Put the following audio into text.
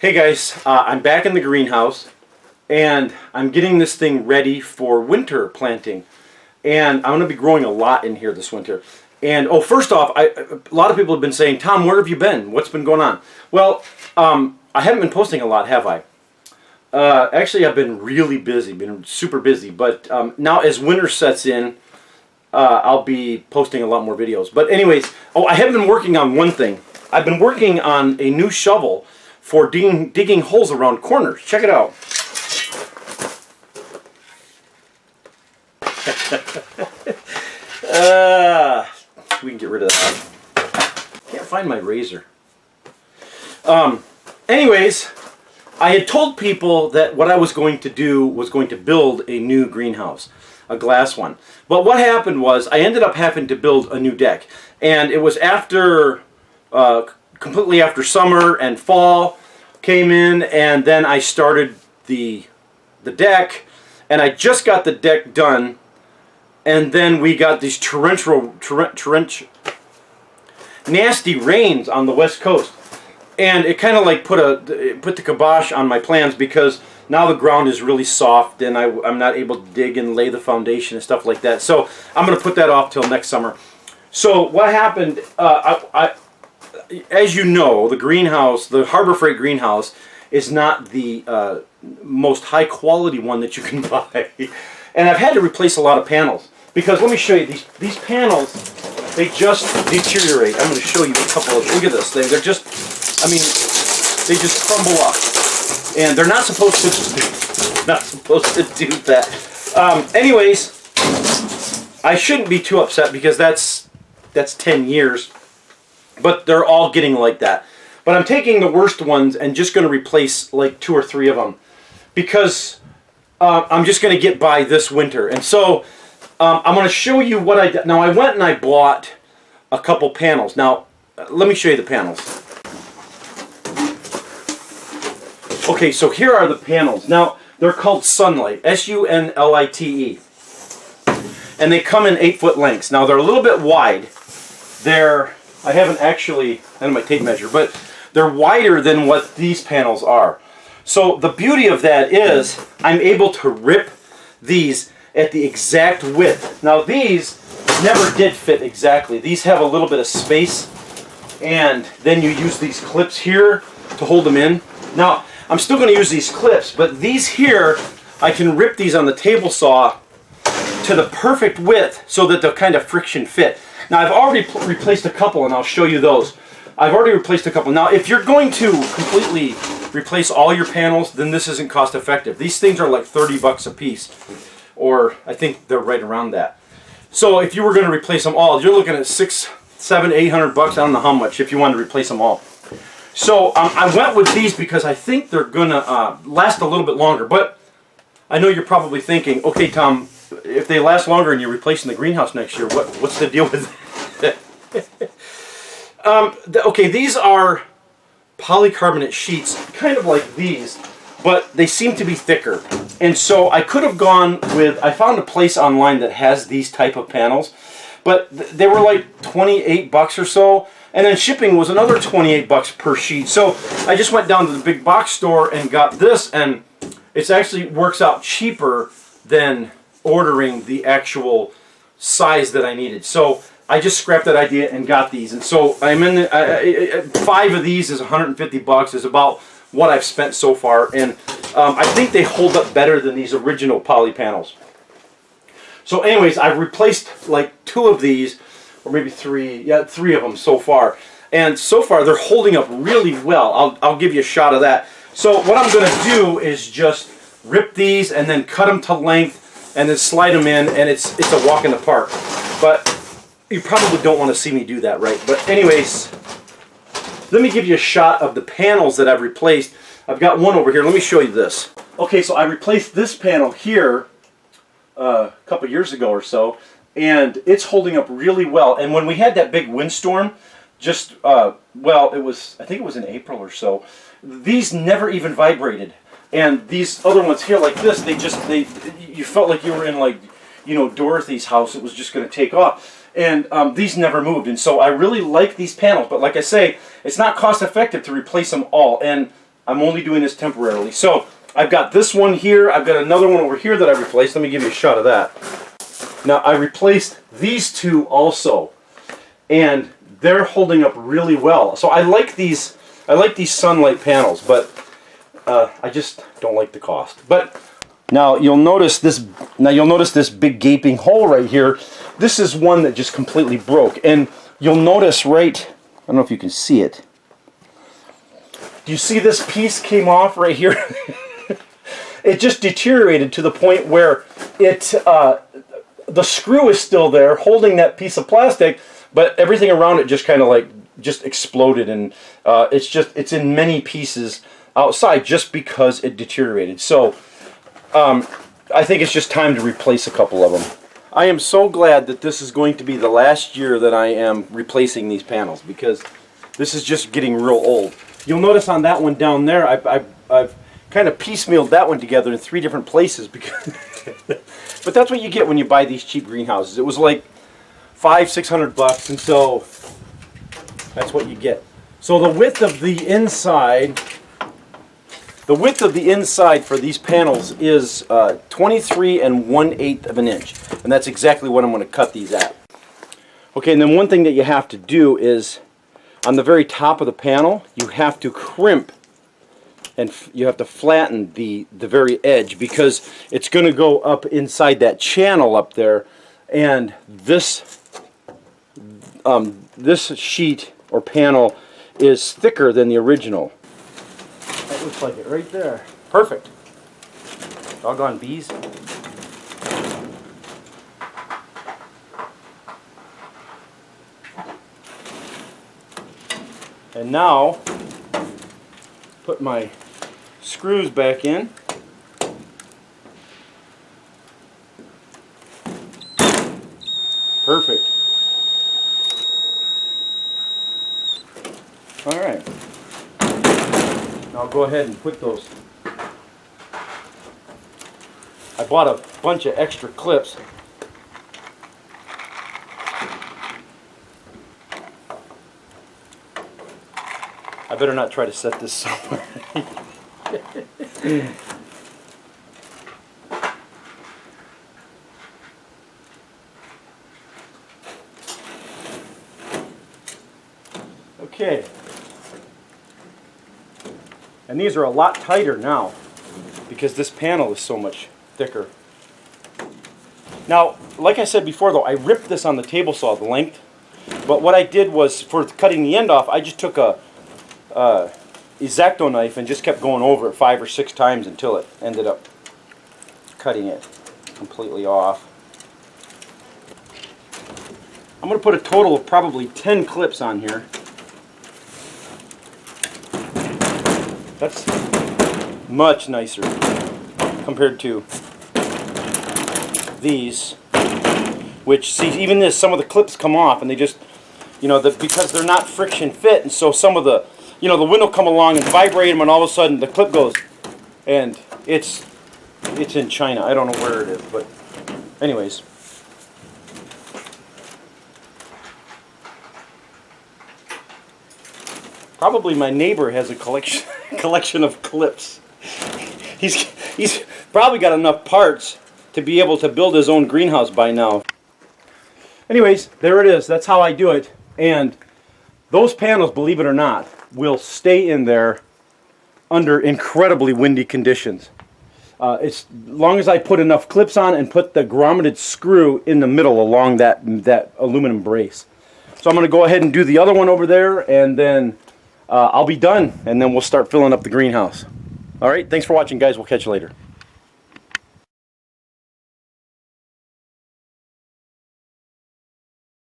Hey guys, I'm back in the greenhouse and I'm getting this thing ready for winter planting. And I'm going to be growing a lot in here this winter. And first off, a lot of people have been saying, Tom, where have you been? What's been going on? Well, I haven't been posting a lot, have I? Actually, I've been really busy, been super busy. But now as winter sets in, I'll be posting a lot more videos. But anyways, I have been working on one thing. I've been working on a new shovel for digging holes around corners. Check it out. We can get rid of that. Can't find my razor. Anyways, I had told people that what I was going to do was going to build a new greenhouse, a glass one. But what happened was I ended up having to build a new deck. And it was after, completely after summer and fall came in, and then I started the deck, and I just got the deck done, and then we got these nasty rains on the west coast, and it kind of like put the kibosh on my plans, because now the ground is really soft and I'm not able to dig and lay the foundation and stuff like that. So I'm going to put that off till next summer. So what happened, as you know, the greenhouse, the Harbor Freight greenhouse, is not the most high quality one that you can buy. And I've had to replace a lot of panels. Because let me show you, these panels, they just deteriorate. I'm going to show you a couple of, look at this thing. They're just, I mean, they just crumble up. And they're not supposed to do that. Anyways, I shouldn't be too upset, because that's 10 years. But they're all getting like that. But I'm taking the worst ones and just going to replace like 2 or 3 of them. Because I'm just going to get by this winter. And so I'm going to show you what I did. Now I went and I bought a couple panels. Now let me show you the panels. Okay, so here are the panels. Now they're called Sunlite, S-U-N-L-I-T-E. And they come in 8-foot lengths. Now they're a little bit wide. I haven't actually, I don't have my tape measure, but they're wider than what these panels are. So the beauty of that is I'm able to rip these at the exact width. Now these never did fit exactly. These have a little bit of space, and then you use these clips here to hold them in. Now I'm still going to use these clips, but these here, I can rip these on the table saw to the perfect width so that they'll kind of friction fit. Now I've already replaced a couple, and I'll show you those. I've already replaced a couple. Now if you're going to completely replace all your panels, then this isn't cost effective. These things are like 30 bucks a piece, or I think they're right around that. So if you were going to replace them all, you're looking at 600, 700, 800 bucks. I don't know how much if you want to replace them all. So I went with these because I think they're going to last a little bit longer. But I know you're probably thinking, okay, Tom, if they last longer and you're replacing the greenhouse next year, what's the deal with that? Okay, these are polycarbonate sheets, kind of like these, but they seem to be thicker. And so I could have gone with, I found a place online that has these type of panels, but they were like 28 bucks or so, and then shipping was another 28 bucks per sheet. So I just went down to the big box store and got this, and it actually works out cheaper than ordering the actual size that I needed. So I just scrapped that idea and got these. And so I'm in 5 of these is 150 bucks, is about what I've spent so far. And I think they hold up better than these original poly panels. So anyways, I've replaced like 2 of these, or maybe 3. Yeah, 3 of them so far. And so far they're holding up really well. I'll give you a shot of that. So what I'm going to do is just rip these and then cut them to length and then slide them in, and it's a walk in the park. But you probably don't want to see me do that, right? But anyways, let me give you a shot of the panels that I've replaced. I've got one over here. Let me show you this. Okay, so I replaced this panel here a couple years ago or so, and it's holding up really well. And when we had that big windstorm, just, well, I think it was in April or so, these never even vibrated. And these other ones here, like this, you felt like you were in, like, you know, Dorothy's house. It was just going to take off. And these never moved. And so I really like these panels. But like I say, it's not cost effective to replace them all. And I'm only doing this temporarily. So I've got this one here. I've got another one over here that I replaced. Let me give you a shot of that. Now I replaced these two also, and they're holding up really well. So I like these Sunlight panels, but I just don't like the cost. But now you'll notice this. Now you'll notice this big gaping hole right here. This is one that just completely broke, and you'll notice right. I don't know if you can see it. Do you see this piece came off right here? It just deteriorated to the point where it the screw is still there holding that piece of plastic, but everything around it just kind of like just exploded, and it's in many pieces outside just because it deteriorated. So I think it's just time to replace a couple of them. I am so glad that this is going to be the last year that I am replacing these panels, because this is just getting real old. You'll notice on that one down there, I've kind of piecemealed that one together in 3 different places, because but that's what you get when you buy these cheap greenhouses. It was like $500-600, and so that's what you get. So the width of the inside for these panels is 23 1/8 of an inch, and that's exactly what I'm going to cut these at. Okay, and then one thing that you have to do is on the very top of the panel, you have to crimp and you have to flatten the very edge, because it's going to go up inside that channel up there, and this this sheet or panel is thicker than the original. That looks like it right there. Perfect. Doggone bees. And now, put my screws back in. Perfect. All right. Now I'll go ahead and put those. I bought a bunch of extra clips. I better not try to set this somewhere. Okay. And these are a lot tighter now because this panel is so much thicker. Now, like I said before though, I ripped this on the table saw, the length. But what I did was, for cutting the end off, I just took a X-Acto knife and just kept going over it 5 or 6 times until it ended up cutting it completely off. I'm going to put a total of probably 10 clips on here. That's much nicer compared to these, which, see, even this, some of the clips come off and they just, you know, because they're not friction fit, and so some of the, you know, the wind will come along and vibrate them, and all of a sudden the clip goes, and it's in China. I don't know where it is, but anyways. Probably my neighbor has a collection of clips. He's probably got enough parts to be able to build his own greenhouse by now. Anyways, there it is. That's how I do it. And those panels, believe it or not, will stay in there under incredibly windy conditions. As long as I put enough clips on and put the grommeted screw in the middle along that aluminum brace. So I'm going to go ahead and do the other one over there, and then I'll be done, and then we'll start filling up the greenhouse. Alright, thanks for watching, guys. We'll catch you later.